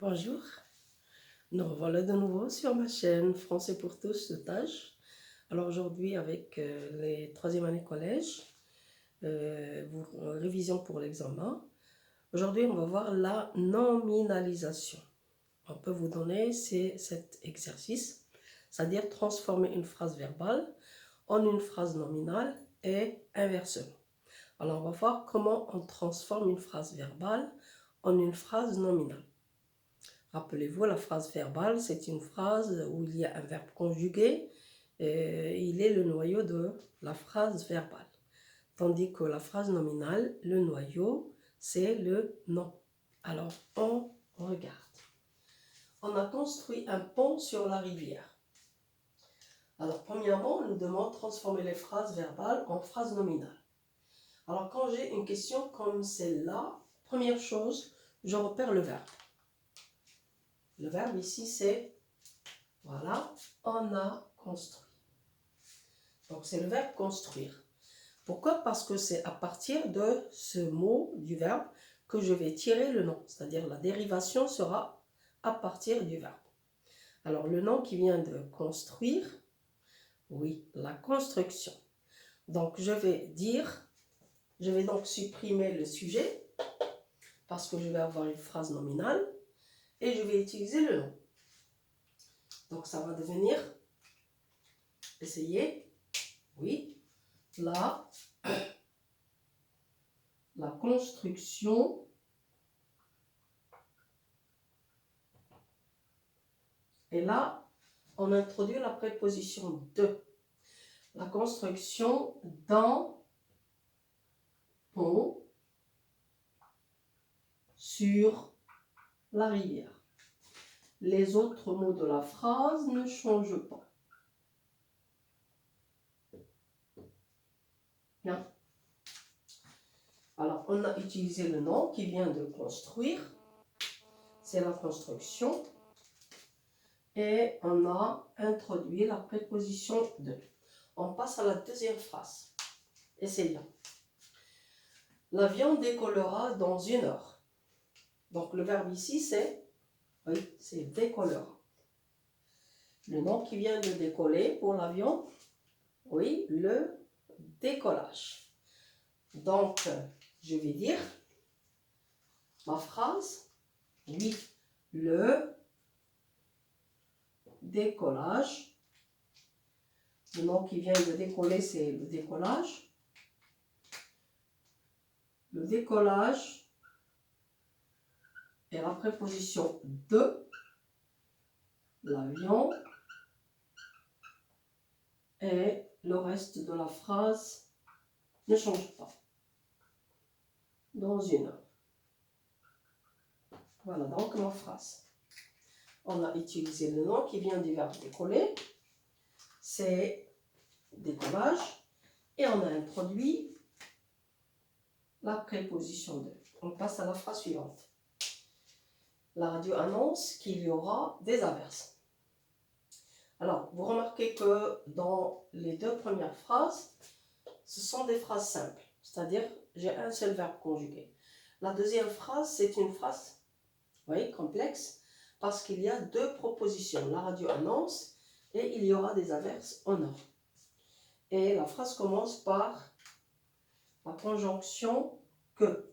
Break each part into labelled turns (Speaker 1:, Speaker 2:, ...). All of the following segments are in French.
Speaker 1: Bonjour, nous revoilà de nouveau sur ma chaîne Français pour tous de Tage. Alors aujourd'hui avec les 3e année collège, révision pour l'examen. Aujourd'hui on va voir la nominalisation. On peut vous donner cet exercice, c'est-à-dire transformer une phrase verbale en une phrase nominale et inversement. Alors on va voir comment on transforme une phrase verbale en une phrase nominale. Rappelez-vous, la phrase verbale, c'est une phrase où il y a un verbe conjugué et il est le noyau de la phrase verbale. Tandis que la phrase nominale, le noyau, c'est le nom. Alors, on regarde. On a construit un pont sur la rivière. Alors, premièrement, on nous demande de transformer les phrases verbales en phrases nominales. Alors, quand j'ai une question comme celle-là, première chose, je repère le verbe. Le verbe ici, c'est, voilà, on a construit. Donc, c'est le verbe construire. Pourquoi? Parce que c'est à partir de ce mot, du verbe, que je vais tirer le nom. C'est-à-dire, la dérivation sera à partir du verbe. Alors, le nom qui vient de construire, oui, la construction. Donc, je vais donc supprimer le sujet, parce que je vais avoir une phrase nominale, et je vais utiliser le nom. Donc, ça va devenir, essayez, oui, la construction et là, on introduit la préposition de. La construction d'un pont sur la rivière. Les autres mots de la phrase ne changent pas. Bien. Alors, on a utilisé le nom qui vient de construire. C'est la construction. Et on a introduit la préposition de. On passe à la deuxième phrase. Essayons. L'avion décollera dans 1 heure. Donc, le verbe ici, c'est, oui, c'est décollera. Le nom qui vient de décoller pour l'avion, oui, le décollage. Donc, je vais dire ma phrase, oui, le décollage. Le nom qui vient de décoller, c'est le décollage. Le décollage est la préposition de l'avion et le reste de la phrase ne change pas. Dans 1 heure. Voilà donc ma phrase. On a utilisé le nom qui vient du verbe décoller. C'est décollage. Et on a introduit la préposition de. On passe à la phrase suivante. La radio annonce qu'il y aura des averses. Alors, vous remarquez que dans les 2 premières phrases, ce sont des phrases simples. C'est-à-dire, j'ai un seul verbe conjugué. La deuxième phrase, c'est une phrase, vous voyez, complexe, parce qu'il y a 2 propositions. La radio annonce et il y aura des averses en or. Et la phrase commence par la conjonction que.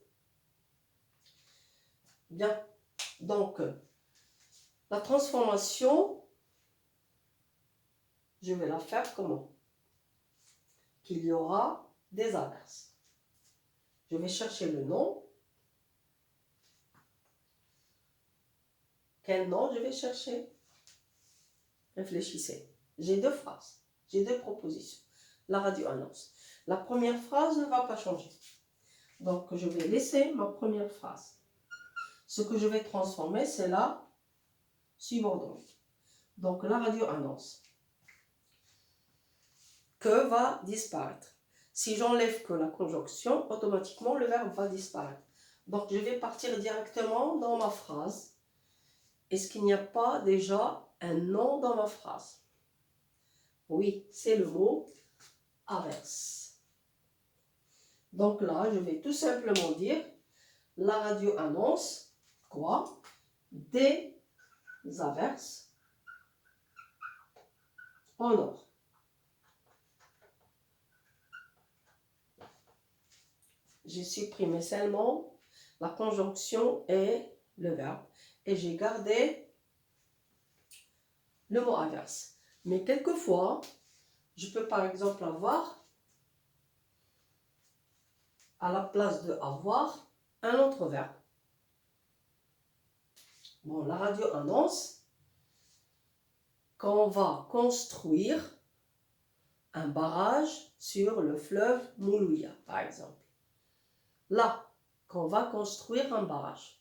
Speaker 1: Bien, donc, la transformation, je vais la faire comment? Qu'il y aura des averses. Je vais chercher le nom. Quel nom je vais chercher? Réfléchissez. J'ai 2 phrases, j'ai 2 propositions. La radio annonce. La première phrase ne va pas changer. Donc, je vais laisser ma première phrase. Ce que je vais transformer, c'est la subordonnée. Donc, la radio annonce. Que va disparaître. Si j'enlève que la conjonction, automatiquement, le verbe va disparaître. Donc, je vais partir directement dans ma phrase. Est-ce qu'il n'y a pas déjà un nom dans ma phrase? Oui, c'est le mot averse. Donc là, je vais tout simplement dire la radio annonce quoi? des averses en or. J'ai supprimé seulement la conjonction et le verbe. Et j'ai gardé le mot averse. Mais quelquefois, je peux par exemple avoir, à la place de avoir, un autre verbe. Bon, la radio annonce qu'on va construire un barrage sur le fleuve Moulouya, par exemple. Là, qu'on va construire un barrage.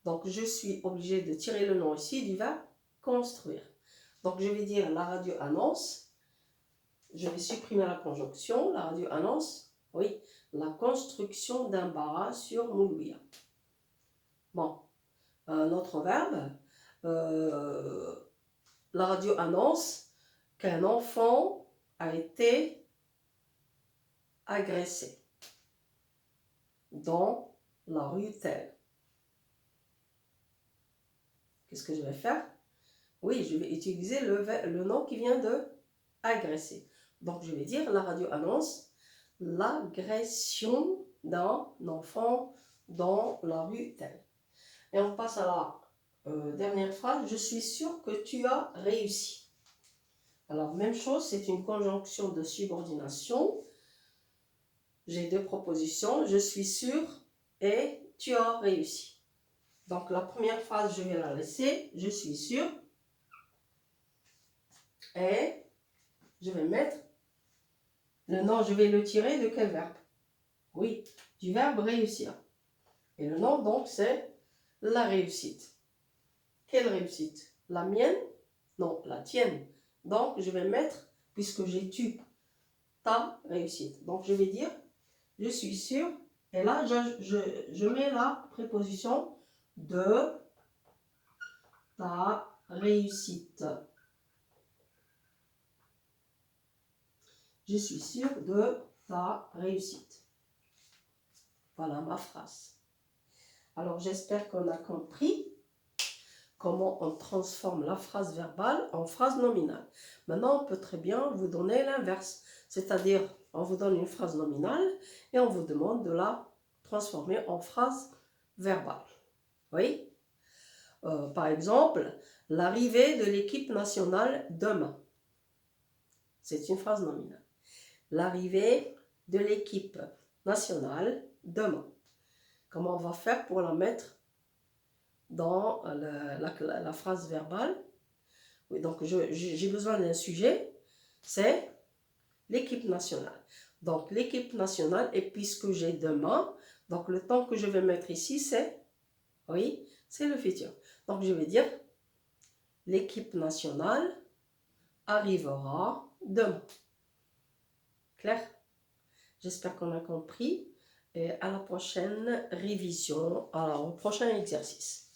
Speaker 1: Donc, je suis obligée de tirer le nom ici du verbe construire. Donc, je vais dire la radio annonce. Je vais supprimer la conjonction. La radio annonce, oui, la construction d'un barrage sur Moulouya. Bon, un autre verbe. La radio annonce qu'un enfant a été agressé dans la rue telle. Qu'est-ce que je vais faire? Oui, je vais utiliser le nom qui vient de agresser. Donc, je vais dire la radio annonce l'agression d'un enfant dans la rue telle. Et on passe à la dernière phrase. Je suis sûre que tu as réussi. Alors, même chose, c'est une conjonction de subordination. J'ai deux propositions. Je suis sûre et tu as réussi. Donc, la première phrase, je vais la laisser. Je suis sûre. Et je vais mettre le nom, je vais le tirer de quel verbe? Oui, du verbe réussir. Et le nom, donc, c'est la réussite. Quelle réussite? La mienne? Non, la tienne. Donc, je vais mettre, puisque j'ai tu, ta réussite. Donc, je vais dire, je suis sûre. Et là, je mets la préposition de ta réussite. Je suis sûre de ta réussite. Voilà ma phrase. Alors, j'espère qu'on a compris comment on transforme la phrase verbale en phrase nominale. Maintenant, on peut très bien vous donner l'inverse. C'est-à-dire, on vous donne une phrase nominale et on vous demande de la transformer en phrase verbale. Oui? Par exemple, l'arrivée de l'équipe nationale demain. C'est une phrase nominale. L'arrivée de l'équipe nationale demain. Comment on va faire pour la mettre dans la phrase verbale? Oui, donc j'ai besoin d'un sujet, c'est l'équipe nationale. Donc l'équipe nationale, et puisque j'ai demain, donc le temps que je vais mettre ici, c'est, oui, c'est le futur. Donc je vais dire, l'équipe nationale arrivera demain. Clair? J'espère qu'on a compris. Et à la prochaine révision, au prochain exercice.